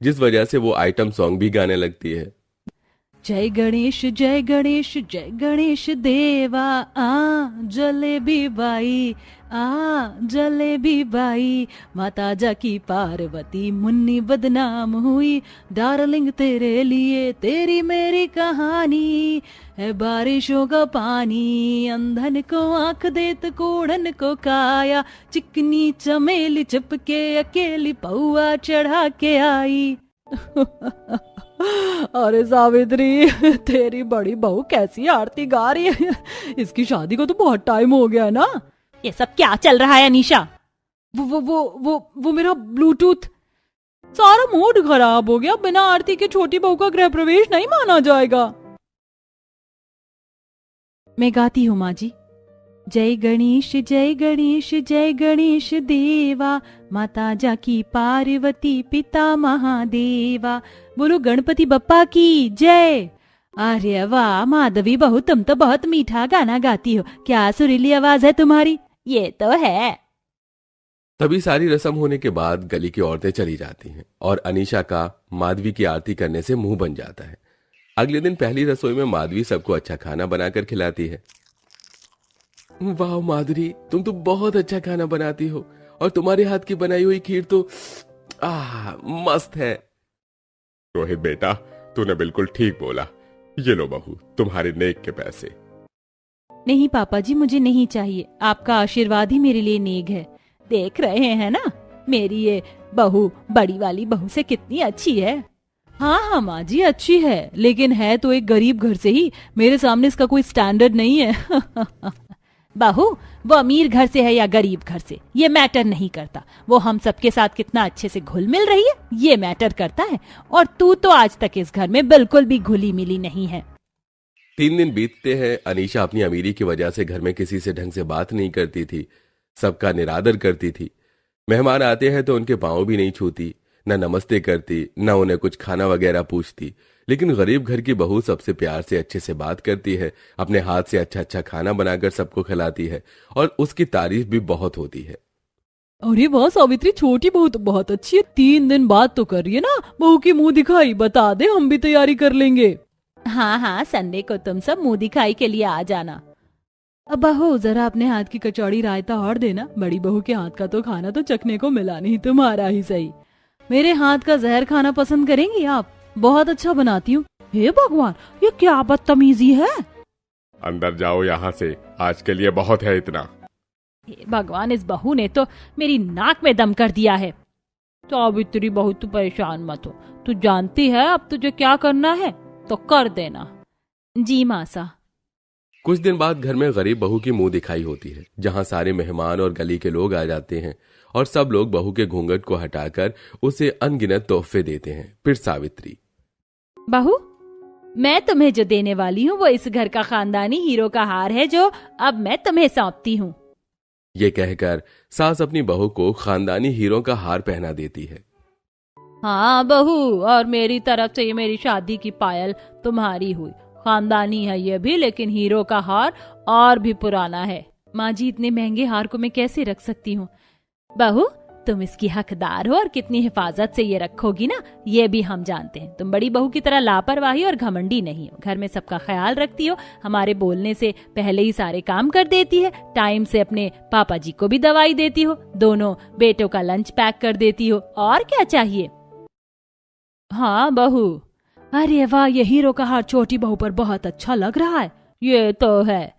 जिस वजह से वो आइटम सॉन्ग भी गाने लगती है। जय गणेश जय गणेश जय गणेश देवा, आ जलेबी बाई, आ जलेबी बाई, माता जाकी पार्वती मुन्नी बदनाम हुई, डार्लिंग तेरे लिए तेरी मेरी कहानी है बारिशों का पानी, अंधन को आंख देत कूड़न को काया, चिकनी चमेली चुपके अकेली पौआ चढ़ा के आई। अरे सावित्री, तेरी बड़ी बहू कैसी आरती गा रही है। इसकी शादी को तो बहुत टाइम हो गया ना। ये सब क्या चल रहा है अनीशा? वो मेरा ब्लूटूथ, सारा मूड खराब हो गया। बिना आरती के छोटी बहू का गृह प्रवेश नहीं माना जाएगा। मैं गाती हूँ माँ जी। जय गणेश जय गणेश जय गणेश देवा, माता जाकी पार्वती पिता महादेवा, बोलो गणपति बप्पा की जय। अरे वाह माधवी बहू, तुम तो बहुत मीठा गाना गाती हो। क्या सुरीली आवाज है तुम्हारी। ये तो है। तभी सारी रस्म होने के बाद गली की औरतें चली जाती हैं और अनीशा का माधवी की आरती करने से मुंह बन जाता है। अगले दिन पहली रसोई में माधवी सबको अच्छा खाना बनाकर खिलाती है। वाह माधुरी, तुम तो बहुत अच्छा खाना बनाती हो और तुम्हारे हाथ की बनाई हुई खीर तो मस्त है। रोहित बेटा, तूने बिल्कुल ठीक बोला। ये लो बहू, तुम्हारे नेक के पैसे। नहीं पापा जी, मुझे नहीं चाहिए। आपका आशीर्वाद ही मेरे लिए नेक है। देख रहे हैं ना मेरी ये बहू, बड़ी वाली बहू से कितनी अच्छी है। हाँ माँ जी, अच्छी है, लेकिन है तो एक गरीब घर से ही। मेरे सामने इसका कोई स्टैंडर्ड नहीं है। बहू, वो अमीर घर से है या गरीब घर से, ये मैटर नहीं करता। वो हम सबके साथ कितना अच्छे से घुल मिल रही है, ये मैटर करता है। और तू तो आज तक इस घर में बिल्कुल भी घुली मिली नहीं है। 3 दिन बीतते हैं। अनीशा अपनी अमीरी की वजह से घर में किसी से ढंग से बात नहीं करती थी, सबका निरादर करती थी। मेहमान आते हैं तो उनके पांव भी नहीं छूती, न नमस्ते करती, न उन्हें कुछ खाना वगैरह पूछती। लेकिन गरीब घर की बहू सबसे प्यार से अच्छे से बात करती है, अपने हाथ से अच्छा अच्छा खाना बनाकर सबको खिलाती है और उसकी तारीफ भी बहुत होती है। अरे वाह सावित्री, छोटी बहू तो बहुत अच्छी है। 3 दिन बाद तो कर रही है ना। बहू की मुंह दिखाई बता दे, हम भी तैयारी कर लेंगे। हाँ, संडे को तुम सब मुंह दिखाई के लिए आ जाना। अब बहू जरा अपने हाथ की कचौड़ी रायता और देना। बड़ी बहू के हाथ का तो खाना तो चखने को मिला नहीं, तुम्हारा ही सही। मेरे हाथ का जहर खाना पसंद करेंगी आप? बहुत अच्छा बनाती हूँ। हे भगवान, ये क्या बदतमीजी है। अंदर जाओ यहाँ से, आज के लिए बहुत है इतना। हे भगवान, इस बहू ने तो मेरी नाक में दम कर दिया है। सावित्री बहू, तू परेशान मत हो। तू जानती है अब तुझे क्या करना है, तो कर देना। जी मासा। कुछ दिन बाद घर में गरीब बहू की मुंह दिखाई होती है, जहाँ सारे मेहमान और गली के लोग आ जाते हैं और सब लोग बहू के घूंघट को हटाकर उसे अनगिनत तोहफे देते हैं। फिर सावित्री, बहू, मैं तुम्हें जो देने वाली हूँ वो इस घर का खानदानी हीरो का हार है, जो अब मैं तुम्हें सौंपती हूँ। ये कहकर सास अपनी बहू को खानदानी हीरो का हार पहना देती है। हाँ बहू, और मेरी तरफ से ये मेरी शादी की पायल तुम्हारी हुई। खानदानी है ये भी, लेकिन हीरो का हार और भी पुराना है। माँ जी, इतने महंगे हार को मैं कैसे रख सकती हूँ? बहू, तुम इसकी हकदार हो और कितनी हिफाजत से ये रखोगी ना, ये भी हम जानते हैं। तुम बड़ी बहू की तरह लापरवाही और घमंडी नहीं हो। घर में सबका ख्याल रखती हो, हमारे बोलने से पहले ही सारे काम कर देती है। टाइम से अपने पापा जी को भी दवाई देती हो, दोनों बेटों का लंच पैक कर देती हो। और क्या चाहिए? हाँ बहू। अरे वाह, ये हीरो का हार छोटी बहू पर बहुत अच्छा लग रहा है। ये तो है।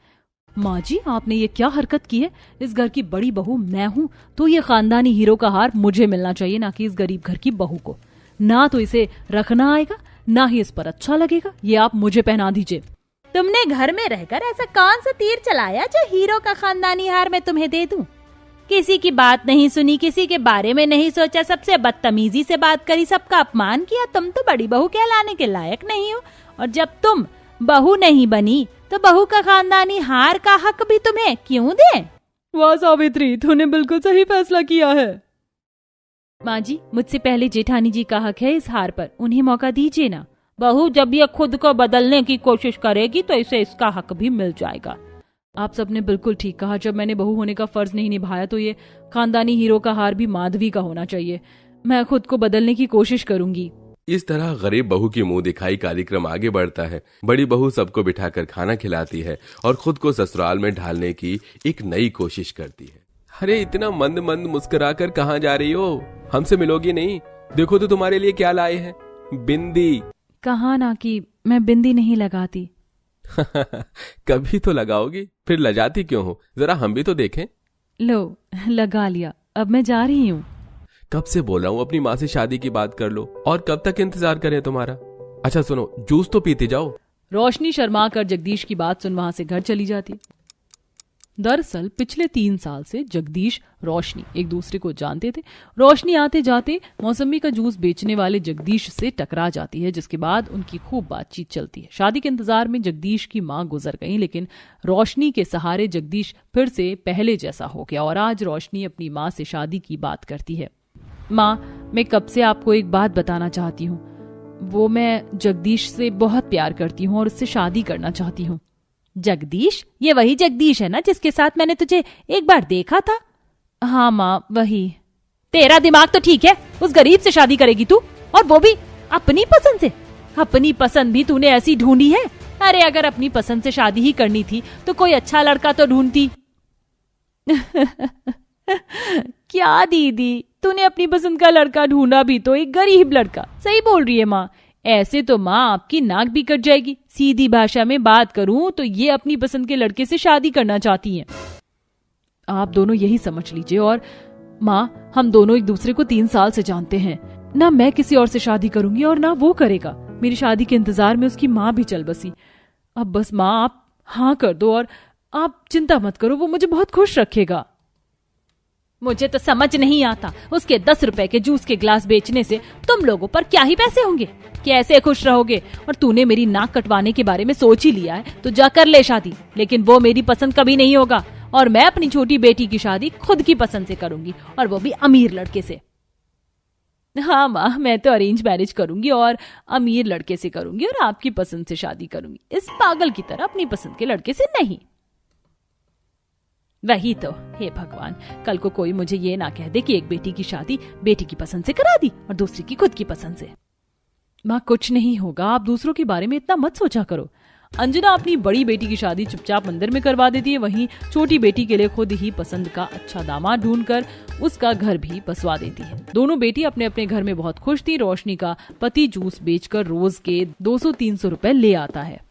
माँ जी, आपने ये क्या हरकत की है? इस घर की बड़ी बहू मैं हूँ, तो ये खानदानी हीरो का हार मुझे मिलना चाहिए, ना कि इस गरीब घर की बहू को। ना तो इसे रखना आएगा, ना ही इस पर अच्छा लगेगा। ये आप मुझे पहना दीजिए। तुमने घर में रहकर ऐसा कौन सा तीर चलाया जो हीरो का खानदानी हार मैं तुम्हें दे दूं? किसी की बात नहीं सुनी, किसी के बारे में नहीं सोचा, सबसे बदतमीजी से बात करी, सबका अपमान किया। तुम तो बड़ी बहू कहलाने के लायक नहीं हो। और जब तुम बहू नहीं बनी तो बहू का खानदानी हार का हक भी तुम्हें क्यों दे? वाह सावित्री, तूने बिल्कुल सही फैसला किया है। माँ जी, मुझसे पहले जेठानी जी का हक है इस हार पर, उन्हें मौका दीजिए ना। बहू, जब ये खुद को बदलने की कोशिश करेगी तो इसे इसका हक भी मिल जाएगा। आप सबने बिल्कुल ठीक कहा। जब मैंने बहू होने का फर्ज नहीं निभाया तो ये खानदानी हीरो का हार भी माधवी का होना चाहिए। मैं खुद को बदलने की कोशिश करूंगी। इस तरह गरीब बहू की मुंह दिखाई कार्यक्रम आगे बढ़ता है। बड़ी बहू सबको बिठाकर खाना खिलाती है और खुद को ससुराल में ढालने की एक नई कोशिश करती है। अरे इतना मंद मंद मुस्कुराकर कहाँ जा रही हो? हमसे मिलोगी नहीं? देखो तो तुम्हारे लिए क्या लाए हैं, बिंदी। कहा ना कि मैं बिंदी नहीं लगाती। कभी तो लगाओगी, फिर लजाती क्यों हो? जरा हम भी तो देखें। लो, लगा लिया, अब मैं जा रही हूँ। कब से बोल रहा हूँ अपनी माँ से शादी की बात कर लो, और कब तक इंतजार करें तुम्हारा? अच्छा सुनो, जूस तो पीते जाओ। रोशनी शर्मा कर जगदीश की बात सुन वहां से घर चली जाती। दरअसल पिछले 3 साल से जगदीश रोशनी एक दूसरे को जानते थे। रोशनी आते जाते मौसमी का जूस बेचने वाले जगदीश से टकरा जाती है, जिसके बाद उनकी खूब बातचीत चलती है। शादी के इंतजार में जगदीश की मां गुजर गई, लेकिन रोशनी के सहारे जगदीश फिर से पहले जैसा हो गया और आज रोशनी अपनी मां से शादी की बात करती है। मां, मैं कब से आपको एक बात बताना चाहती हूँ। वो मैं जगदीश से बहुत प्यार करती हूँ और उससे शादी करना चाहती हूँ। जगदीश? ये वही जगदीश है ना जिसके साथ मैंने तुझे एक बार देखा था? हाँ माँ, वही। तेरा दिमाग तो ठीक है? उस गरीब से शादी करेगी तू, और वो भी अपनी पसंद से? अपनी पसंद भी तूने ऐसी ढूंढी है? अरे अगर अपनी पसंद से शादी ही करनी थी तो कोई अच्छा लड़का तो ढूंढती। क्या दीदी, तूने अपनी पसंद का लड़का ढूंढा भी तो एक गरीब लड़का। सही बोल रही है माँ, ऐसे तो माँ आपकी नाक भी कट जाएगी। सीधी भाषा में बात करूं तो ये अपनी पसंद के लड़के से शादी करना चाहती हैं। आप दोनों यही समझ लीजिए। और माँ, हम दोनों एक दूसरे को 3 साल से जानते हैं। ना मैं किसी और से शादी करूंगी और ना वो करेगा। मेरी शादी के इंतजार में उसकी माँ भी चल बसी। अब बस माँ, आप हाँ कर दो और आप चिंता मत करो, वो मुझे बहुत खुश रखेगा। मुझे तो समझ नहीं आता, उसके 10 रुपए के जूस के ग्लास बेचने से तुम लोगों पर क्या ही पैसे होंगे? कैसे खुश रहोगे? और तूने मेरी नाक कटवाने के बारे में सोच ही लिया है तो जा कर ले शादी, लेकिन वो मेरी पसंद कभी नहीं होगा। और मैं अपनी छोटी बेटी की शादी खुद की पसंद से करूंगी, और वो भी अमीर लड़के से। हाँ माँ, मैं तो अरेंज मैरिज करूंगी और अमीर लड़के से करूंगी और आपकी पसंद से शादी करूंगी, इस पागल की तरह अपनी पसंद के लड़के से नहीं। वही तो, हे भगवान, कल को कोई मुझे ये ना कह दे कि एक बेटी की शादी बेटी की पसंद से करा दी और दूसरी की खुद की पसंद से। माँ, कुछ नहीं होगा, आप दूसरों के बारे में इतना मत सोचा करो। अंजना अपनी बड़ी बेटी की शादी चुपचाप मंदिर में करवा देती है, वहीं छोटी बेटी के लिए खुद ही पसंद का अच्छा दामाद ढूंढकर उसका घर भी बसवा देती है। दोनों बेटी अपने अपने घर में बहुत खुश थी। रोशनी का पति जूस बेचकर रोज के 200-300 रुपए ले आता है।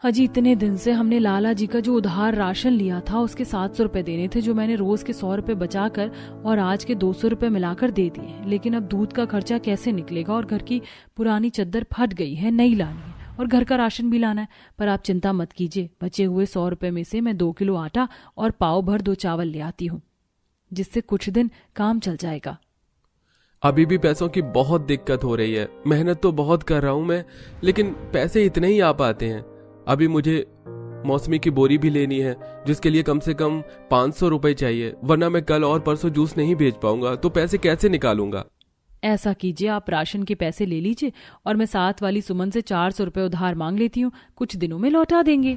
हजी इतने दिन से हमने लाला जी का जो उधार राशन लिया था उसके 700 रुपए देने थे, जो मैंने रोज के 100 रुपए बचाकर और आज के 200 रुपए मिलाकर दे दिए। लेकिन अब दूध का खर्चा कैसे निकलेगा और घर की पुरानी चद्दर फट गई है, नई लानी है और घर का राशन भी लाना है। पर आप चिंता मत कीजिए, बचे हुए 100 रुपए में से मैं 2 किलो आटा और पाव भर 2 चावल ले आती हूँ, जिससे कुछ दिन काम चल जाएगा। अभी भी पैसों की बहुत दिक्कत हो रही है। मेहनत तो बहुत कर रहा हूं मैं, लेकिन पैसे इतने ही आ पाते हैं। अभी मुझे मौसमी की बोरी भी लेनी है, जिसके लिए कम से कम 500 रुपए चाहिए, वरना मैं कल और परसों जूस नहीं बेच पाऊंगा। तो पैसे कैसे निकालूंगा? ऐसा कीजिए, आप राशन के पैसे ले लीजिए और मैं साथ वाली सुमन से 400 रुपए उधार मांग लेती हूँ, कुछ दिनों में लौटा देंगे।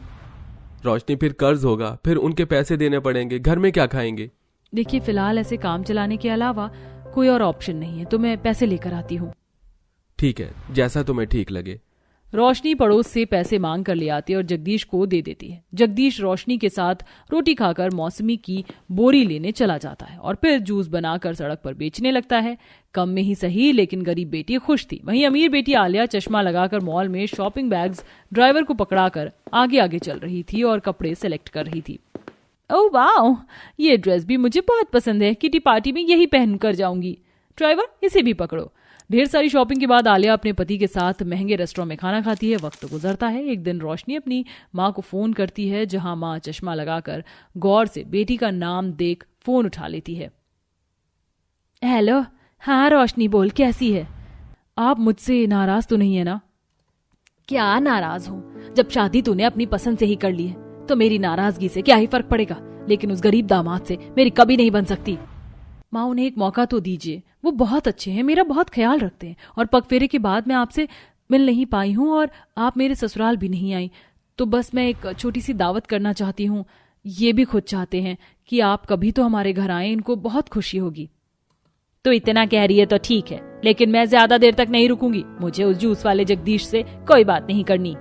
रोशनी, फिर कर्ज होगा, फिर उनके पैसे देने पड़ेंगे, घर में क्या खाएंगे? देखिए, फिलहाल ऐसे काम चलाने के अलावा कोई और ऑप्शन नहीं है, तो मैं पैसे लेकर आती हूँ। ठीक है, जैसा तुम्हें ठीक लगे। रोशनी पड़ोस से पैसे मांग कर ले आती है और जगदीश को दे देती है। जगदीश रोशनी के साथ रोटी खाकर मौसमी की बोरी लेने चला जाता है और फिर जूस बनाकर सड़क पर बेचने लगता है। कम में ही सही, लेकिन गरीब बेटी खुश थी। वहीं अमीर बेटी आलिया चश्मा लगाकर मॉल में शॉपिंग बैग्स ड्राइवर को पकड़ाकर आगे आगे चल रही थी और कपड़े सेलेक्ट कर रही थी। ओह वाह, ये ड्रेस भी मुझे बहुत पसंद है, किटी पार्टी में यही पहन कर जाऊंगी। ड्राइवर, इसे भी पकड़ो। ढेर सारी शॉपिंग के बाद आलिया अपने पति के साथ महंगे रेस्टोरेंट में खाना खाती है। वक्त गुजरता है। एक दिन रोशनी अपनी माँ को फोन करती है, जहां माँ चश्मा लगाकर गौर से बेटी का नाम देख फोन उठा लेती है। हेलो, हाँ रोशनी बोल, कैसी है? आप मुझसे नाराज तो नहीं है ना? क्या नाराज हूँ? जब शादी तूने अपनी पसंद से ही कर ली है तो मेरी नाराजगी से क्या ही फर्क पड़ेगा, लेकिन उस गरीब दामाद से मेरी कभी नहीं बन सकती। माँ, उन्हें एक मौका तो दीजिए, वो बहुत अच्छे हैं, मेरा बहुत ख्याल रखते हैं और पगफेरे के बाद मैं आपसे मिल नहीं पाई हूँ और आप मेरे ससुराल भी नहीं आई, तो बस मैं एक छोटी सी दावत करना चाहती हूँ। ये भी खुद चाहते हैं कि आप कभी तो हमारे घर आए, इनको बहुत खुशी होगी। तो इतना कह रही है तो ठीक है, लेकिन मैं ज्यादा देर तक नहीं रुकूंगी। मुझे उस जूस वाले जगदीश से कोई बात नहीं करनी।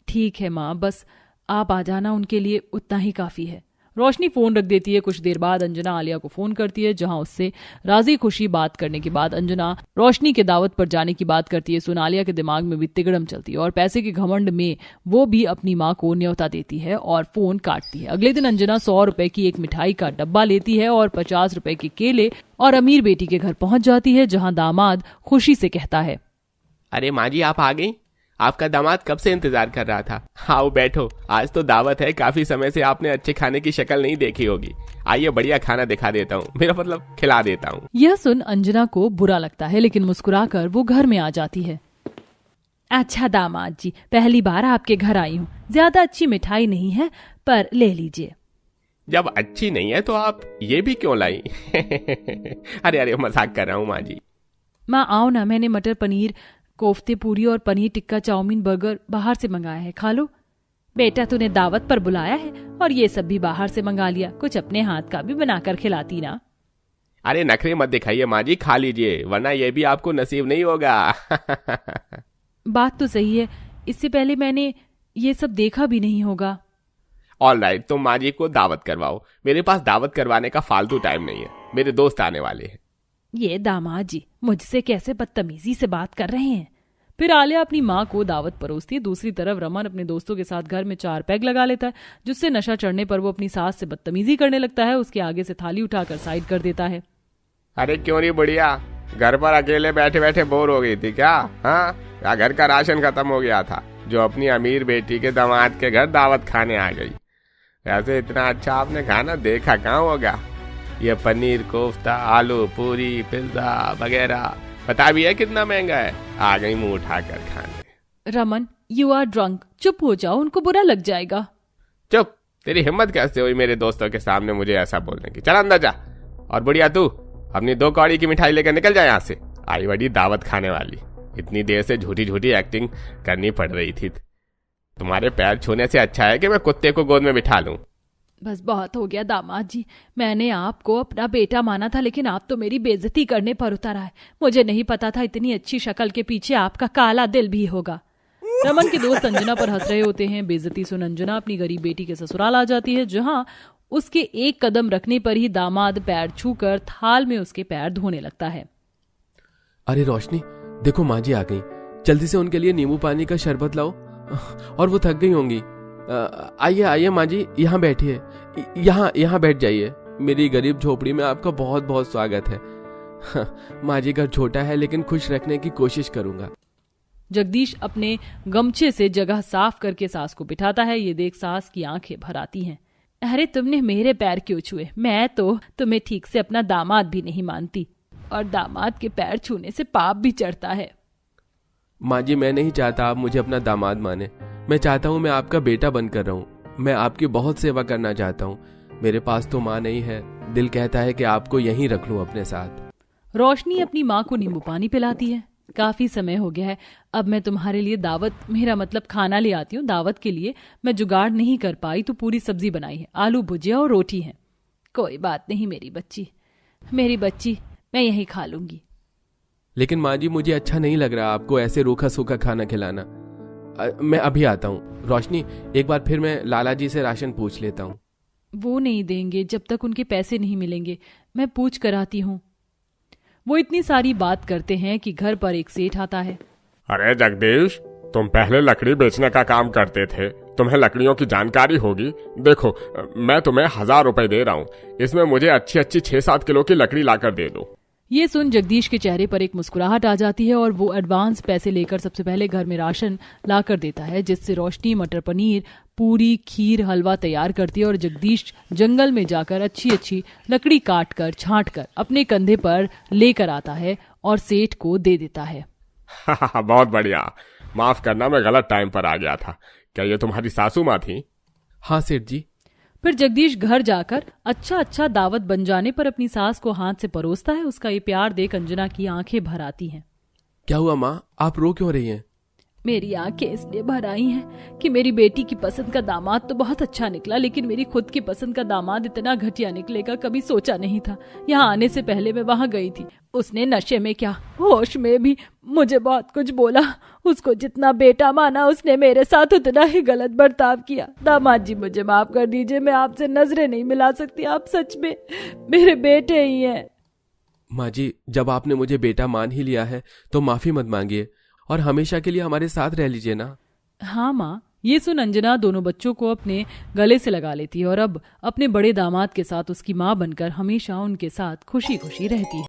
ठीक है माँ, बस आप आ जाना, उनके लिए उतना ही काफी है। रोशनी फोन रख देती है। कुछ देर बाद अंजना आलिया को फोन करती है, जहां उससे राजी खुशी बात करने के बाद अंजना रोशनी के दावत पर जाने की बात करती है। सुन आलिया के दिमाग में भी तिगड़म चलती है और पैसे के घमंड में वो भी अपनी माँ को न्योता देती है और फोन काटती है। अगले दिन अंजना 100 रुपए की एक मिठाई का डब्बा लेती है और 50 रुपए के केले और अमीर बेटी के घर पहुंच जाती है, जहाँ दामाद खुशी से कहता है, अरे माँ जी, आप आ गई। आपका दामाद कब से इंतजार कर रहा था। आओ बैठो, आज तो दावत है। काफी समय से आपने अच्छे खाने की शक्ल नहीं देखी होगी। आइए बढ़िया खाना दिखा देता हूँ, मेरा मतलब खिला देता हूँ। यह सुन अंजना को बुरा लगता है, लेकिन मुस्कुराकर वो घर में आ जाती है। अच्छा दामाद जी, पहली बार आपके घर आई हूँ। ज्यादा अच्छी मिठाई नहीं है, पर ले लीजिए। जब अच्छी नहीं है तो आप ये भी क्यों लाई? अरे अरे, मजाक कर रहा हूँ माँ जी। माँ आओ ना, मैंने मटर पनीर, कोफ्ते, पूरी और पनीर टिक्का, चाउमीन, बर्गर बाहर से मंगाया है, खा लो। बेटा, तूने दावत पर बुलाया है और ये सब भी बाहर से मंगा लिया। कुछ अपने हाथ का भी बनाकर खिलाती ना। अरे नखरे मत दिखाइए माँ जी, खा लीजिए, वरना ये भी आपको नसीब नहीं होगा। बात तो सही है, इससे पहले मैंने ये सब देखा भी नहीं होगा। ऑलराइट, तो माँ जी को दावत करवाओ। मेरे पास दावत करवाने का फालतू टाइम नहीं है, मेरे दोस्त आने वाले हैं। ये दामाद जी मुझसे कैसे बदतमीजी से बात कर रहे हैं। फिर आलिया अपनी माँ को दावत परोसती है। दूसरी तरफ रमन अपने दोस्तों के साथ घर में 4 पैग लगा लेता है, जिससे नशा चढ़ने पर वो अपनी सास से बदतमीजी करने लगता है। उसके आगे से थाली उठाकर साइड कर देता है। अरे क्यों नहीं बुढ़िया, घर पर अकेले बैठे बैठे बोर हो गई थी क्या? हाँ, या घर का राशन खत्म हो गया था जो अपनी अमीर बेटी के दामाद के घर दावत खाने आ गई? वैसे इतना अच्छा आपने खाना देखा कहाँ होगा। ये पनीर कोफ्ता, आलू पूरी, पिज्जा वगैरह, पता भी है कितना महंगा है। आ गई मुंह उठाकर खाने। रमन, यू आर ड्रंक, चुप हो जाओ, उनको बुरा लग जाएगा। चुप, तेरी हिम्मत कैसे हुई मेरे दोस्तों के सामने मुझे ऐसा बोलने की? चल अंदर जा। और बुढ़िया तू अपनी 2 कौड़ी की मिठाई लेकर निकल जा यहाँ से। आई बड़ी दावत खाने वाली, इतनी देर से झूठी झूठी एक्टिंग करनी पड़ रही थी। तुम्हारे पैर छूने से अच्छा है कि मैं कुत्ते को गोद में बिठा लूं। बस बहुत हो गया दामाद जी, मैंने आपको अपना बेटा माना था, लेकिन आप तो मेरी बेइज्जती करने पर उतर आए। मुझे नहीं पता था इतनी अच्छी शक्ल के पीछे आपका काला दिल भी होगा। रमन के दोस्त अंजना पर हंस रहे होते हैं। बेइज्जती सुन अंजना अपनी गरीब बेटी के ससुराल आ जाती है, जहां उसके एक कदम रखने पर ही दामाद पैर छूकर थाल में उसके पैर धोने लगता है। अरे रोशनी, देखो माँ जी आ गई, जल्दी से उनके लिए नींबू पानी का शरबत लाओ, और वो थक गई होंगी। आइए आइए माँ जी, यहाँ बैठिए, यहाँ बैठ जाइए। मेरी गरीब झोपड़ी में आपका बहुत बहुत स्वागत है। माँ जी, घर छोटा है लेकिन खुश रखने की कोशिश करूंगा। जगदीश अपने गमछे से जगह साफ करके सास को बिठाता है। ये देख सास की आंखें भर आती हैं। अरे तुमने मेरे पैर क्यों छुए? मैं तो तुम्हें ठीक से अपना दामाद भी नहीं मानती, और दामाद के पैर छूने से पाप भी चढ़ता है। माँ जी, मैं नहीं चाहता आप मुझे अपना दामाद माने। मैं चाहता हूँ मैं आपका बेटा बनकर रहूं। मैं आपकी बहुत सेवा करना चाहता हूँ। मेरे पास तो माँ नहीं है, दिल कहता है कि आपको यहीं रख लूं अपने साथ। रोशनी अपनी माँ को नींबू पानी पिलाती है। काफी समय हो गया है, अब मैं तुम्हारे लिए दावत, मेरा मतलब खाना ले आती हूँ। दावत के लिए मैं जुगाड़ नहीं कर पाई तो पूरी सब्जी बनाई है, आलू भुजिया और रोटी है। कोई बात नहीं मेरी बच्ची, मैं यही खा लूंगी। लेकिन माँ जी, मुझे अच्छा नहीं लग रहा आपको ऐसे रूखा सूखा खाना खिलाना। मैं अभी आता हूँ। रोशनी, एक बार फिर मैं लाला जी से राशन पूछ लेता हूँ। वो नहीं देंगे जब तक उनके पैसे नहीं मिलेंगे, मैं पूछ कर आती हूँ। वो इतनी सारी बात करते हैं कि घर पर एक सेठ आता है। अरे जगदीश, तुम पहले लकड़ी बेचने का काम करते थे, तुम्हें लकड़ियों की जानकारी होगी। देखो, मैं तुम्हें 1000 रुपए दे रहा हूँ, इसमें मुझे अच्छी 6-7 किलो की लकड़ी लाकर दे दो। ये सुन जगदीश के चेहरे पर एक मुस्कुराहट आ जाती है और वो एडवांस पैसे लेकर सबसे पहले घर में राशन ला कर देता है, जिससे रोशनी मटर पनीर, पूरी, खीर, हलवा तैयार करती है। और जगदीश जंगल में जाकर अच्छी लकड़ी काट कर छांट कर अपने कंधे पर लेकर आता है और सेठ को दे देता है। बहुत बढ़िया, माफ करना, मैं गलत टाइम पर आ गया था। क्या ये तुम्हारी सासू माँ थी? हाँ सेठ जी। फिर जगदीश घर जाकर अच्छा दावत बन जाने पर अपनी सास को हाथ से परोसता है। उसका ये प्यार देख अंजना की आंखें भर आती हैं। क्या हुआ माँ, आप रो क्यों रही हैं? मेरी आंखें इसलिए भर आई हैं कि मेरी बेटी की पसंद का दामाद तो बहुत अच्छा निकला, लेकिन मेरी खुद की पसंद का दामाद इतना घटिया निकलेगा कभी सोचा नहीं था। यहाँ आने से पहले मैं वहाँ गई थी, उसने नशे में क्या होश में भी मुझे बहुत कुछ बोला। उसको जितना बेटा माना उसने मेरे साथ उतना ही गलत बर्ताव किया। दामाद जी मुझे माफ कर दीजिए, मैं आपसे नजरें नहीं मिला सकती, आप सच में मेरे बेटे ही हैं। माँ जी, जब आपने मुझे बेटा मान ही लिया है तो माफी मत मांगिए और हमेशा के लिए हमारे साथ रह लीजिए ना। हाँ माँ। ये सुन अंजना दोनों बच्चों को अपने गले से लगा लेती है और अब अपने बड़े दामाद के साथ उसकी माँ बनकर हमेशा उनके साथ खुशी खुशी रहती है।